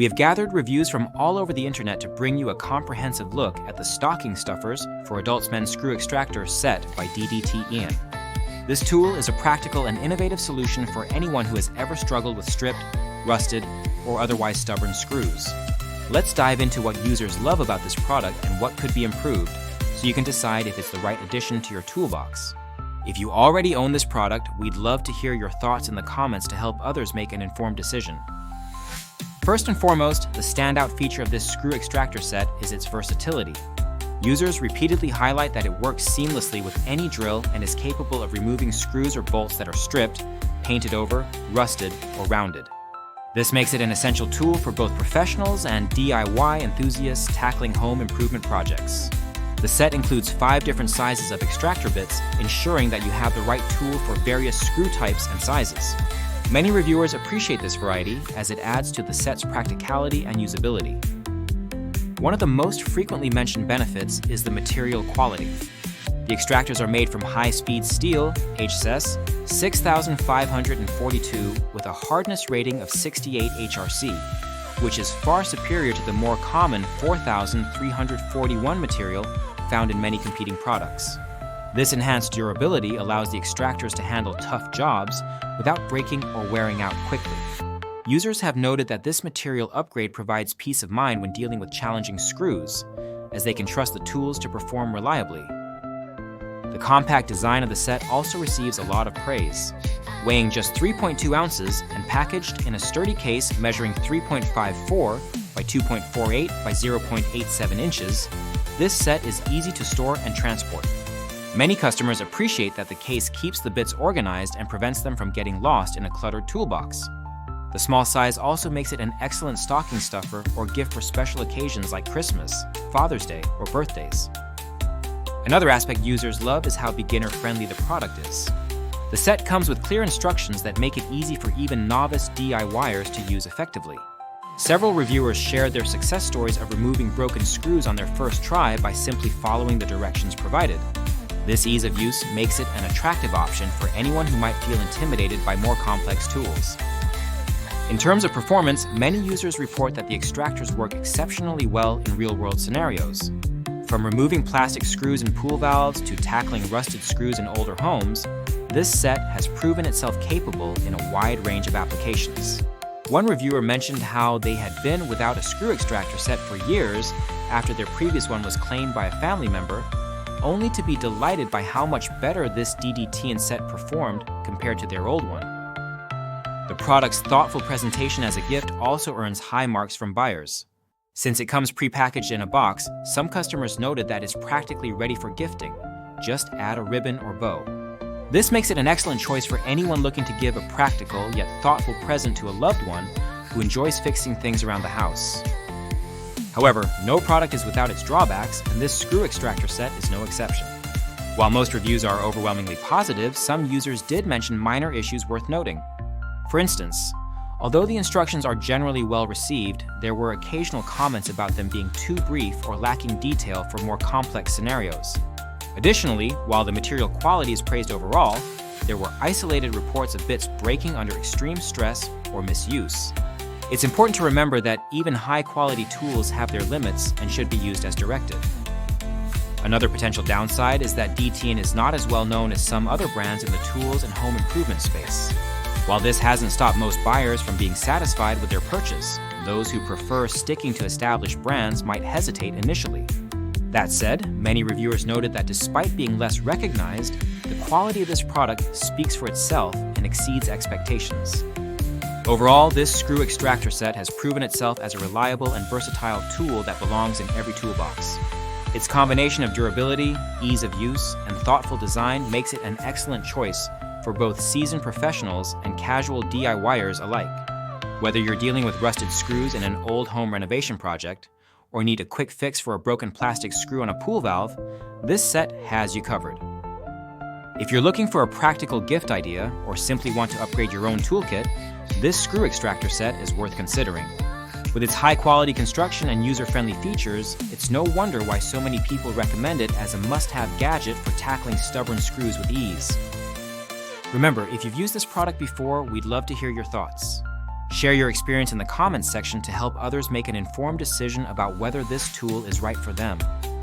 We have gathered reviews from all over the internet to bring you a comprehensive look at the stocking stuffers for Adults Men Screw Extractor set by DDT Ian. This tool is a practical and innovative solution for anyone who has ever struggled with stripped, rusted, or otherwise stubborn screws. Let's dive into what users love about this product and what could be improved, so you can decide if it's the right addition to your toolbox. If you already own this product, we'd love to hear your thoughts in the comments to help others make an informed decision. First and foremost, the standout feature of this screw extractor set is its versatility. Users repeatedly highlight that it works seamlessly with any drill and is capable of removing screws or bolts that are stripped, painted over, rusted, or rounded. This makes it an essential tool for both professionals and DIY enthusiasts tackling home improvement projects. The set includes 5 different sizes of extractor bits, ensuring that you have the right tool for various screw types and sizes. Many reviewers appreciate this variety as it adds to the set's practicality and usability. One of the most frequently mentioned benefits is the material quality. The extractors are made from high-speed steel, HSS 6542, with a hardness rating of 68 HRC, which is far superior to the more common 4341 material found in many competing products. This enhanced durability allows the extractors to handle tough jobs without breaking or wearing out quickly. Users have noted that this material upgrade provides peace of mind when dealing with challenging screws, as they can trust the tools to perform reliably. The compact design of the set also receives a lot of praise. Weighing just 3.2 ounces and packaged in a sturdy case measuring 3.54 by 2.48 by 0.87 inches, this set is easy to store and transport. Many customers appreciate that the case keeps the bits organized and prevents them from getting lost in a cluttered toolbox. The small size also makes it an excellent stocking stuffer or gift for special occasions like Christmas, Father's Day, or birthdays. Another aspect users love is how beginner-friendly the product is. The set comes with clear instructions that make it easy for even novice DIYers to use effectively. Several reviewers shared their success stories of removing broken screws on their first try by simply following the directions provided. This ease of use makes it an attractive option for anyone who might feel intimidated by more complex tools. In terms of performance, many users report that the extractors work exceptionally well in real-world scenarios. From removing plastic screws in pool valves to tackling rusted screws in older homes, this set has proven itself capable in a wide range of applications. One reviewer mentioned how they had been without a screw extractor set for years after their previous one was claimed by a family member, only to be delighted by how much better this DDT set performed compared to their old one. The product's thoughtful presentation as a gift also earns high marks from buyers. Since it comes pre-packaged in a box, some customers noted that it's practically ready for gifting. Just add a ribbon or bow. This makes it an excellent choice for anyone looking to give a practical yet thoughtful present to a loved one who enjoys fixing things around the house. However, no product is without its drawbacks, and this screw extractor set is no exception. While most reviews are overwhelmingly positive, some users did mention minor issues worth noting. For instance, although the instructions are generally well received, there were occasional comments about them being too brief or lacking detail for more complex scenarios. Additionally, while the material quality is praised overall, there were isolated reports of bits breaking under extreme stress or misuse. It's important to remember that even high-quality tools have their limits and should be used as directed. Another potential downside is that DTN is not as well known as some other brands in the tools and home improvement space. While this hasn't stopped most buyers from being satisfied with their purchase, those who prefer sticking to established brands might hesitate initially. That said, many reviewers noted that despite being less recognized, the quality of this product speaks for itself and exceeds expectations. Overall, this screw extractor set has proven itself as a reliable and versatile tool that belongs in every toolbox. Its combination of durability, ease of use, and thoughtful design makes it an excellent choice for both seasoned professionals and casual DIYers alike. Whether you're dealing with rusted screws in an old home renovation project, or need a quick fix for a broken plastic screw on a pool valve, this set has you covered. If you're looking for a practical gift idea or simply want to upgrade your own toolkit, this screw extractor set is worth considering. With its high-quality construction and user-friendly features, it's no wonder why so many people recommend it as a must-have gadget for tackling stubborn screws with ease. Remember, if you've used this product before, we'd love to hear your thoughts. Share your experience in the comments section to help others make an informed decision about whether this tool is right for them.